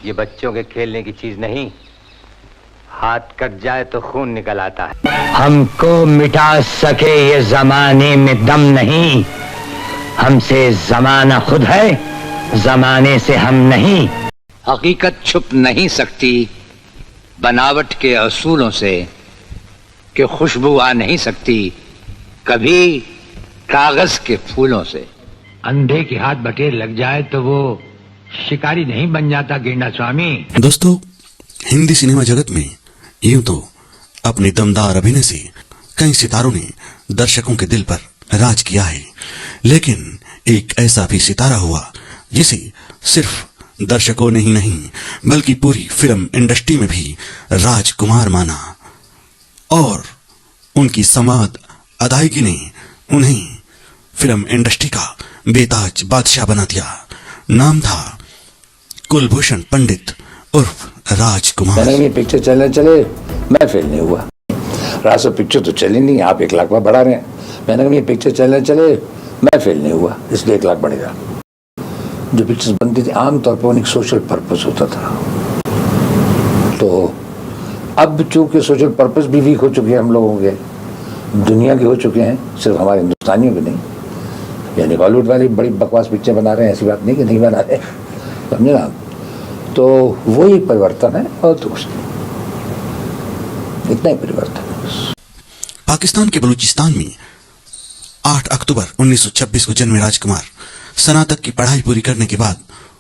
ये बच्चों के खेलने की चीज नहीं, हाथ कट जाए तो खून निकल आता है। हमको मिटा सके ये जमाने में दम नहीं, हमसे जमाना खुद है, जमाने से हम नहीं। हकीकत छुप नहीं सकती बनावट के असूलों से, कि खुशबू आ नहीं सकती कभी कागज के फूलों से। अंधे के हाथ बटेर लग जाए तो वो शिकारी नहीं बन जाता गेंडा स्वामी। दोस्तों, हिंदी सिनेमा जगत में यूं तो अपने दमदार अभिनय से कई सितारों ने दर्शकों के दिल पर राज किया है, लेकिन एक ऐसा भी सितारा हुआ जिसे सिर्फ दर्शकों ने ही नहीं बल्कि पूरी फिल्म इंडस्ट्री में भी राजकुमार माना, और उनकी समाद अदायगी ने उन्हें फिल्म इंडस्ट्री का बेताज बादशाह बना दिया। नाम था कुलभूषण पंडित उर्फ राजकुमार। मैंने पिक्चर चले मैं फेल नहीं हुआ। रासो पिक्चर तो चली नहीं, आप 1 लाख बढ़ा रहे हैं। मैंने कहा पिक्चर चले मैं फेल नहीं हुआ, इसलिए 1 लाख बढ़ेगा। जो पिक्चर्स बनती थी आमतौर पर उनका सोशल पर्पस होता था, तो अब चूंकि सोशल पर्पस भी वीक हो चुके हैं हम लोगों के, दुनिया के हो चुके हैं, सिर्फ हमारे हिंदुस्तानियों के नहीं। यानी बॉलीवुड वाले बड़ी बकवास पिक्चर बना रहे हैं, ऐसी बात नहीं कि नहीं बना रहे, समझे ना। तो वही परिवर्तन है और तो कुछ नहीं, इतना ही परिवर्तन है। पाकिस्तान के बलूचिस्तान में 8 अक्टूबर 1926 को जन्मे राजकुमार स्नातक की पढ़ाई पूरी करने के बाद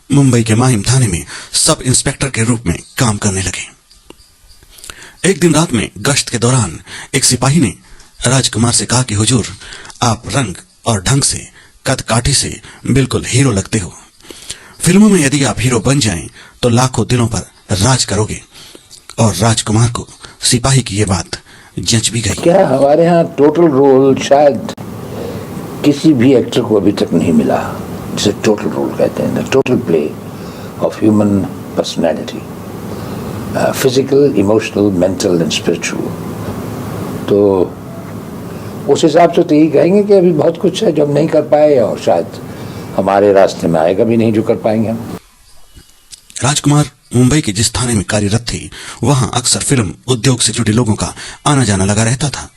मुंबई के माहिम थाने में सब इंस्पेक्टर के रूप में काम करने लगे। एक दिन रात में गश्त के दौरान एक सिपाही ने राजकुमार से कहा कि हुजूर, आप रंग और ढंग से, कद काठी से बिल्कुल हीरो लगते हो। फिल्मों में यदि आप हीरो बन जाएं तो लाखों दिलों पर राज करोगे। और राजकुमार को सिपाही की ये बात जच भी गई। क्या हमारे यहाँ टोटल रोल शायद किसी भी एक्टर को अभी तक नहीं मिला, जिसे टोटल रोल कहते हैं, total play of human personality, physical, emotional, mental and spiritual. तो उस हिसाब से तो यही कहेंगे कि अभी बहुत कुछ है जो हम नहीं कर पाए, और शायद हमारे रास्ते में आएगा भी नहीं जो कर पाएंगे हम। राजकुमार मुंबई के जिस थाने में कार्यरत थे, वहां अक्सर फिल्म उद्योग से जुड़े लोगों का आना जाना लगा रहता था।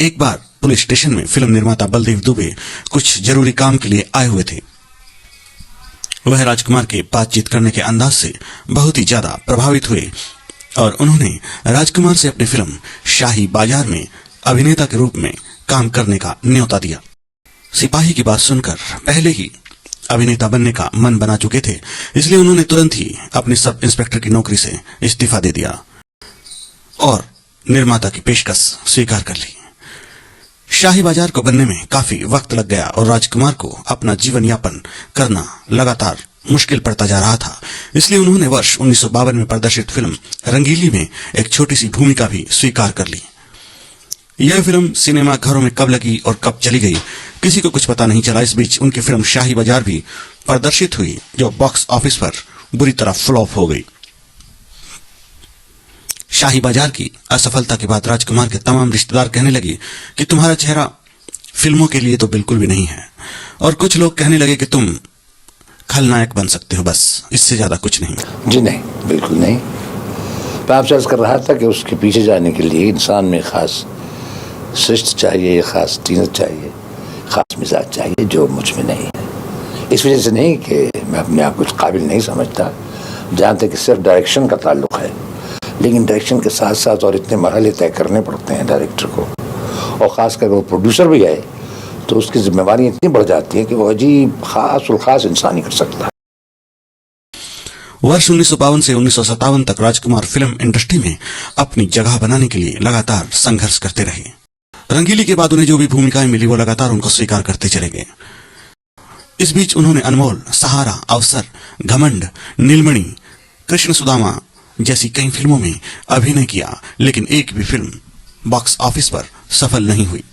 एक बार पुलिस स्टेशन में फिल्म निर्माता बलदेव दुबे कुछ जरूरी काम के लिए आए हुए थे। वह राजकुमार के बातचीत करने के अंदाज से बहुत ही ज्यादा प्रभावित हुए और उन्होंने राजकुमार से अपनी फिल्म शाही बाजार में अभिनेता के रूप में काम करने का न्योता दिया। सिपाही की बात सुनकर पहले ही अभिनेता बनने का मन बना चुके थे, इसलिए उन्होंने तुरंत ही अपनी सब इंस्पेक्टर की नौकरी से इस्तीफा दे दिया और निर्माता की पेशकश स्वीकार कर ली। शाही बाजार को बनने में काफी वक्त लग गया और राजकुमार को अपना जीवन यापन करना लगातार मुश्किल पड़ता जा रहा था, इसलिए उन्होंने वर्ष 1952 में प्रदर्शित फिल्म रंगीली में एक छोटी सी भूमिका भी स्वीकार कर ली। यह फिल्म सिनेमा घरों में कब लगी और कब चली गई किसी को कुछ पता नहीं चला। इस बीच उनकी फिल्म शाही बाजार भी प्रदर्शित हुई, जो बॉक्स ऑफिस पर बुरी तरह फ्लॉप हो गई। शाही बाजार की असफलता के बाद राजकुमार के तमाम रिश्तेदार कहने लगे कि तुम्हारा चेहरा फिल्मों के लिए तो बिल्कुल भी नहीं है, और कुछ लोग कहने लगे कि तुम खलनायक बन सकते हो, बस इससे ज्यादा कुछ नहीं। जी नहीं, बिल्कुल नहीं। मैं आपसे अर्ज कर रहा था कि उसके पीछे जाने के लिए इंसान में खास शिष्ट चाहिए, खास तीनत चाहिए, खास मिजाज चाहिए, जो मुझ में नहीं है। इस वजह से नहीं कि मैं अपने आप कुछ काबिल नहीं समझता, जहाँ तक कि सिर्फ डायरेक्शन का ताल्लुक है, लेकिन डायरेक्शन के साथ साथ और इतने मरहले तय करने पड़ते हैं डायरेक्टर को, और ख़ासकर वो प्रोड्यूसर भी है तो उसकी जिम्मेवारी इतनी बढ़ जाती है कि वो अजीब खास इंसान ही कर सकता है। वर्ष 1952 से 1957 तक राजकुमार फिल्म इंडस्ट्री में अपनी जगह बनाने के लिए लगातार संघर्ष करते रहे। रंगीली के बाद उन्हें जो भी भूमिकाएं मिली वो लगातार उनको स्वीकार करते चले गए। इस बीच उन्होंने अनमोल, सहारा, अवसर, घमंड, नीलमणि, कृष्ण सुदामा जैसी कई फिल्मों में अभिनय किया, लेकिन एक भी फिल्म बॉक्स ऑफिस पर सफल नहीं हुई।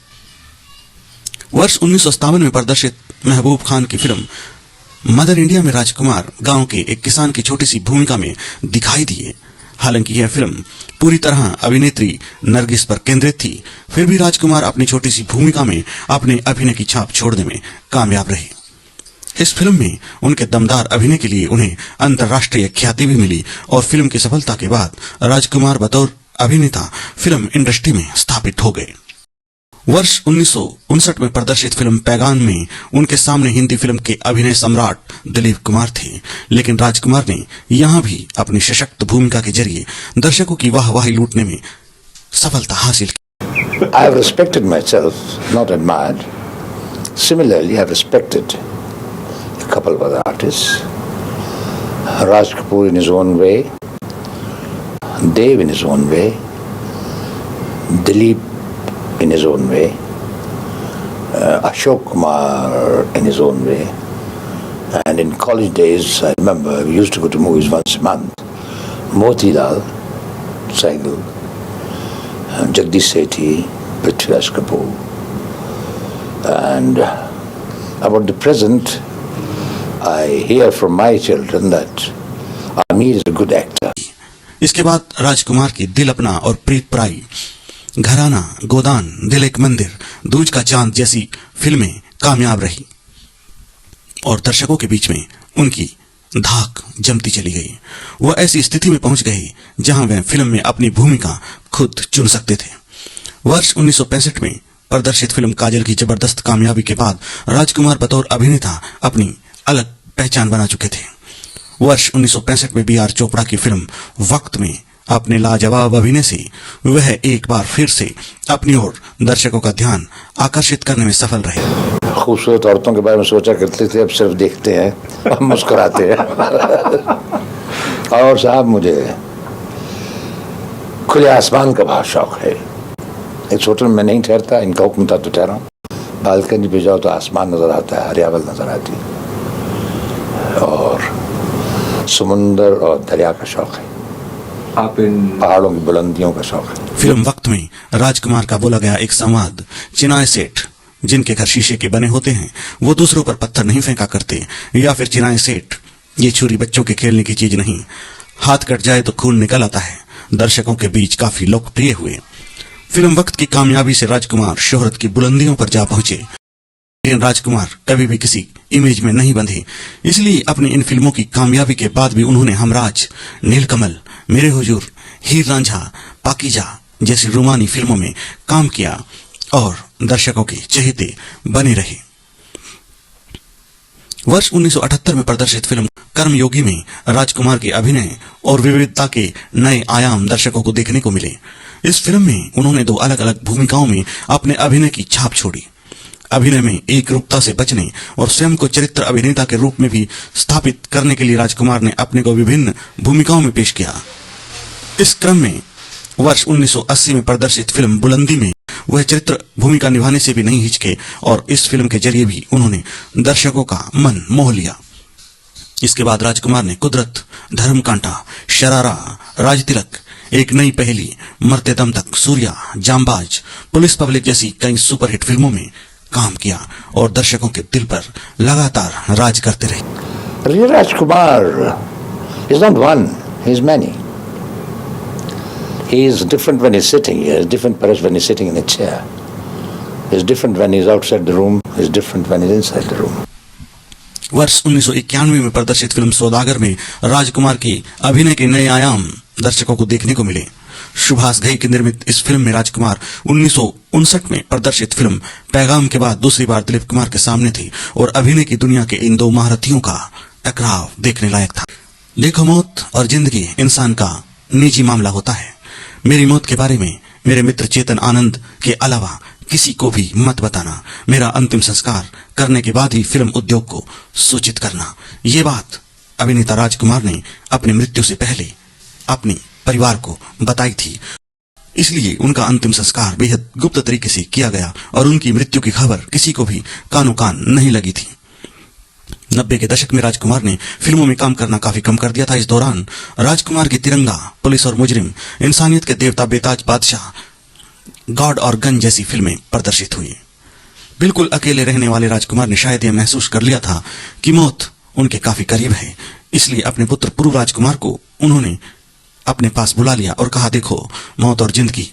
वर्ष 1957 में प्रदर्शित महबूब खान की फिल्म मदर इंडिया में राजकुमार गांव के एक किसान की छोटी सी भूमिका में दिखाई दिए। हालांकि यह फिल्म पूरी तरह अभिनेत्री नरगिस पर केंद्रित थी, फिर भी राजकुमार अपनी छोटी सी भूमिका में अपने अभिनय की छाप छोड़ने में कामयाब रहे। इस फिल्म में उनके दमदार अभिनय के लिए उन्हें अंतर्राष्ट्रीय ख्याति भी मिली और फिल्म की सफलता के बाद राजकुमार बतौर अभिनेता फिल्म इंडस्ट्री में स्थापित हो गए। वर्ष 1959 में प्रदर्शित फिल्म पैगाम में उनके सामने हिंदी फिल्म के अभिनय सम्राट दिलीप कुमार थे, लेकिन राजकुमार ने यहां भी अपनी सशक्त भूमिका के जरिए दर्शकों की वाहवाही लूटने में सफलता हासिल की। I have respected myself, not admired. Similarly, I have respected a couple of other artists. Raj Kapoor in his own way, Dev in his own way, Dilip in his own way, Ashok Kumar in his own way. And in college days, I remember we used to go to movies once a month. Motilal, Saigal, Jagdish Sethi, Prithviraj Kapoor. And about the present, I hear from my children that Amir is a good actor. इसके बाद राजकुमार की दिल अपना और प्रीत पराई, घराना, गोदान, दिल एक मंदिर, दूज का चांद जैसी फिल्में कामयाब रही और दर्शकों के बीच में उनकी धाक जमती चली गई। वह ऐसी स्थिति में पहुंच गई जहां वह फिल्म में अपनी भूमिका खुद चुन सकते थे। वर्ष 1965 में प्रदर्शित फिल्म काजल की जबरदस्त कामयाबी के बाद राजकुमार बतौर अभिनेता अपनी अलग पहचान बना चुके थे। वर्ष 1965 में B.R. चोपड़ा की फिल्म वक्त में अपने लाजवाब अभिनय से वह एक बार फिर से अपनी ओर दर्शकों का ध्यान आकर्षित करने में सफल रहे। खूबसूरत औरतों के बारे में सोचा करते थे, अब सिर्फ देखते हैं और मुस्कुराते हैं। और साहब, मुझे खुले आसमान का बहुत शौक है। इस होटल में नहीं ठहरता, इनका हुक्म था तो ठहरा। बालकनी पे जाओ तो आसमान नजर आता है, हरियावल नजर आती है और समुंदर और दरिया का शौक है। आप इन पहाड़ों की बुलंदियों का शौक है। फिल्म वक्त में राजकुमार का बोला गया एक संवाद, चिनाई सेठ जिनके घर शीशे के बने होते हैं वो दूसरों पर पत्थर नहीं फेंका करते, या फिर चिनाई सेठ ये छुरी बच्चों के खेलने की चीज नहीं, हाथ कट जाए तो खून निकल आता है, दर्शकों के बीच काफी लोकप्रिय हुए। फिल्म वक्त की कामयाबी से राजकुमार शोहरत की बुलंदियों पर जा पहुंचे, लेकिन राजकुमार कभी भी किसी इमेज में नहीं बंधे। इसलिए अपनी इन फिल्मों की कामयाबी के बाद भी उन्होंने हमराज, नीलकमल, मेरे हुजूर, हीर रांझा, पाकीजा जैसी रोमानी फिल्मों में काम किया और दर्शकों के चहेते बने रहे। वर्ष 1978 में प्रदर्शित फिल्म कर्मयोगी में राजकुमार के अभिनय और विविधता के नए आयाम दर्शकों को देखने को मिले। इस फिल्म में उन्होंने 2 अलग अलग भूमिकाओं में अपने अभिनय की छाप छोड़ी। अभिनय में एक रूपता से बचने और स्वयं को चरित्र अभिनेता के रूप में भी स्थापित करने के लिए राजकुमार ने अपने को विभिन्न भूमिकाओं में पेश किया। इस क्रम में वर्ष 1980 में प्रदर्शित फिल्म बुलंदी में वह चरित्र भूमिका निभाने से भी नहीं हिचके और इस फिल्म के जरिए भी उन्होंने दर्शकों का मन मोह लिया। इसके बाद राजकुमार ने कुदरत, धर्मकांटा, शरारा, राजतिलक, एक नई पहेली, मरते दम तक, सूर्या, जांबाज, पुलिस पब्लिक जैसी कई सुपरहिट फिल्मों में काम किया और दर्शकों के दिल पर लगातार राज करते रहे। राजकुमार is not one, he is many. He is different when he's sitting here, he is different perhaps when he's sitting in a chair. He is different when he's outside the room, he is different when he's inside the room. वर्ष 1991 में प्रदर्शित film सौदागर में राजकुमार के अभिनय के नए आयाम दर्शकों को देखने को मिले। सुभाष घई की निर्मित इस फिल्म में राजकुमार 1959 में प्रदर्शित फिल्म पैगाम के बाद दूसरी बार दिलीप कुमार के सामने थे और अभिनय की दुनिया के इन 2 महारथियों का टकराव देखने लायक था। देखो, मौत और जिंदगी इंसान का निजी मामला होता है। मेरी मौत के बारे में मेरे मित्र चेतन आनंद के अलावा किसी को भी मत बताना। मेरा अंतिम संस्कार करने के बाद ही फिल्म उद्योग को सूचित करना। ये बात अभिनेता राजकुमार ने अपनी मृत्यु से पहले अपने परिवार को बताई थी। इसलिए उनका अंतिम संस्कार बेहद गुप्त तरीके से किया गया और उनकी मृत्यु की खबर किसी को भी कानो कान नहीं लगी थी। 90 के दशक में राजकुमार ने फिल्मों में काम करना काफी कम कर दिया था। इस दौरान राजकुमार की तिरंगा, पुलिस और मुजरिम, इंसानियत के देवता, बेताज बादशाह, गॉड और गन जैसी फिल्में प्रदर्शित हुई। बिल्कुल अकेले रहने वाले राजकुमार ने शायद यह महसूस कर लिया था कि मौत उनके काफी करीब है। इसलिए अपने पुत्र पूर्व राजकुमार को उन्होंने अपने पास बुला लिया और कहा, देखो, मौत और जिंदगी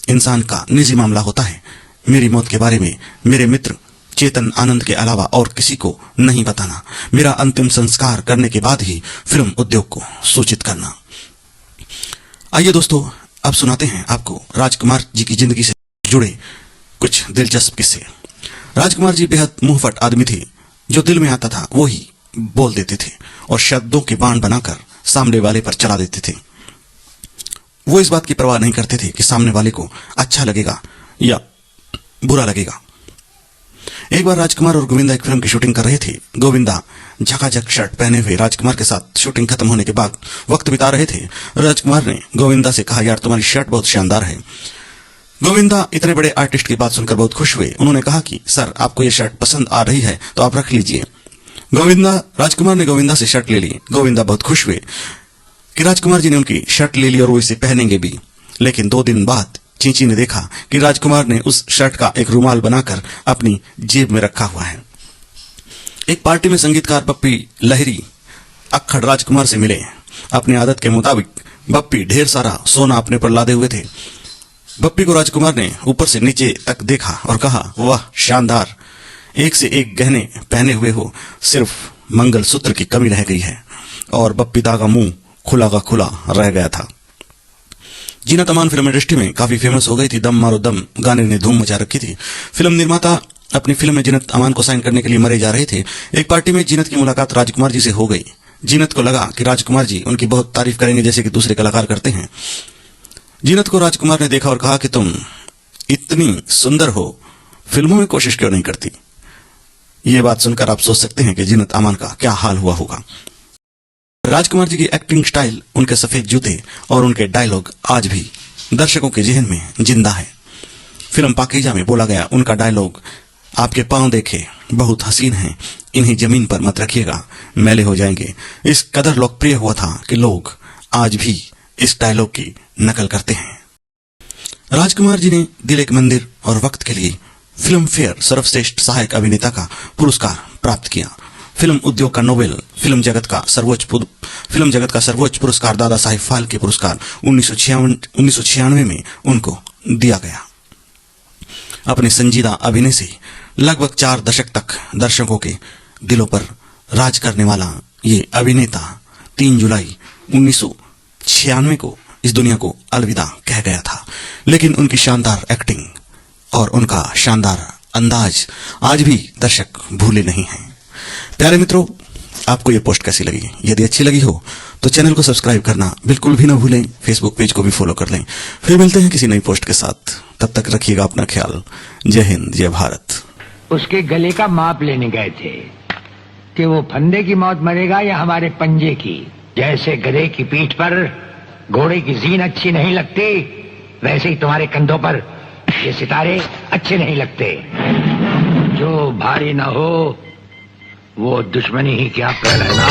इंसान का निजी मामला होता है। मेरी मौत के बारे में मेरे मित्र चेतन आनंद के अलावा और किसी को नहीं बताना, मेरा अंतिम संस्कार करने के बाद ही फिल्म उद्योग को सूचित करना। आइए दोस्तों, अब सुनाते हैं आपको राजकुमार जी की जिंदगी से जुड़े कुछ दिलचस्प किस्से। राजकुमार जी बेहद मुंहफट आदमी थे। जो दिल में आता था वो ही बोल देते थे और शब्दों के बाण बनाकर सामने वाले पर चला देते थे। वो इस बात की परवाह नहीं करते थे कि सामने वाले को अच्छा लगेगा या बुरा लगेगा। एक बार राजकुमार और गोविंदा एक फिल्म की शूटिंग कर रहे थे। गोविंदा झकाझक शर्ट पहने हुए राजकुमार के साथ शूटिंग खत्म होने के बाद वक्त बिता रहे थे। राजकुमार ने गोविंदा से कहा, यार तुम्हारी शर्ट बहुत शानदार है। गोविंदा इतने बड़े आर्टिस्ट की बात सुनकर बहुत खुश हुए। उन्होंने कहा कि सर, आपको ये शर्ट पसंद आ रही है तो आप रख लीजिए। राजकुमार ने गोविंदा से शर्ट ले ली। गोविंदा बहुत खुश हुए कि राजकुमार जी ने उनकी शर्ट ले ली और वो इसे पहनेंगे भी। लेकिन 2 दिन बाद चींची ने देखा कि राजकुमार ने उस शर्ट का एक रुमाल बनाकर अपनी जेब में रखा हुआ है। एक पार्टी में संगीतकार बप्पी लहरी अक्खड़ राजकुमार से मिले। अपनी आदत के मुताबिक बप्पी ढेर सारा सोना अपने पर लादे हुए थे। बप्पी को राजकुमार ने ऊपर से नीचे तक देखा और कहा, वाह शानदार, एक से एक गहने पहने हुए हो, सिर्फ मंगलसूत्र की कमी रह गई है। और बप्पी दा का मुंह खुला का खुला रह गया था। जीनत अमान फिल्म इंडस्ट्री में काफी फेमस हो गई थी। दम मारो दम गाने ने धूम मचा रखी थी। फिल्म निर्माता अपनी फिल्म में जीनत अमान को साइन करने के लिए मरे जा रहे थे। एक पार्टी में जीनत की मुलाकात राजकुमार जी से हो गई। जीनत को लगा कि राजकुमार जी उनकी बहुत तारीफ करेंगे जैसे कि दूसरे कलाकार करते हैं। जीनत को राजकुमार ने देखा और कहा कि तुम इतनी सुंदर हो, फिल्मों में कोशिश क्यों नहीं करती। ये बात सुनकर आप सोच सकते हैं कि जीनत अमान का क्या हाल हुआ होगा। राजकुमार जी की एक्टिंग स्टाइल, उनके सफेद जूते और उनके डायलॉग आज भी दर्शकों के जहन में जिंदा है। फिल्म पाकीजा में बोला गया उनका डायलॉग, आपके पांव देखे बहुत हसीन हैं, इन्हें जमीन पर मत रखिएगा, मैले हो जाएंगे, इस कदर लोकप्रिय हुआ था कि लोग आज भी इस डायलॉग की नकल करते हैं। राजकुमार जी ने दिल एक मंदिर और वक्त के लिए फिल्म फेयर सर्वश्रेष्ठ सहायक अभिनेता का पुरस्कार प्राप्त किया। फिल्म उद्योग का नोबेल, फिल्म जगत का सर्वोच्च पुरस्कार दादा साहिब फाल्के पुरस्कार 1996 में उनको दिया गया। अपने संजीदा अभिनय से लगभग 4 दशक तक दर्शकों के दिलों पर राज करने वाला ये अभिनेता 3 जुलाई 1996 को इस दुनिया को अलविदा कह गया था। लेकिन उनकी शानदार एक्टिंग और उनका शानदार अंदाज आज भी दर्शक भूले नहीं हैं। प्यारे मित्रों, आपको ये पोस्ट कैसी लगी? यदि अच्छी लगी हो तो चैनल को सब्सक्राइब करना बिल्कुल भी ना भूलें। फेसबुक पेज को भी फॉलो कर लें। फिर मिलते हैं किसी नई पोस्ट के साथ। तब तक रखिएगा अपना ख्याल। जय हिंद, जय भारत। उसके गले का माप लेने गए थे कि वो फंदे की मौत मरेगा या हमारे पंजे की। जैसे गधे की पीठ पर घोड़े की जीन अच्छी नहीं लगती, वैसे ही तुम्हारे कंधों पर ये सितारे अच्छे नहीं लगते। जो भारी ना हो वो दुश्मनी ही क्या कहलाना।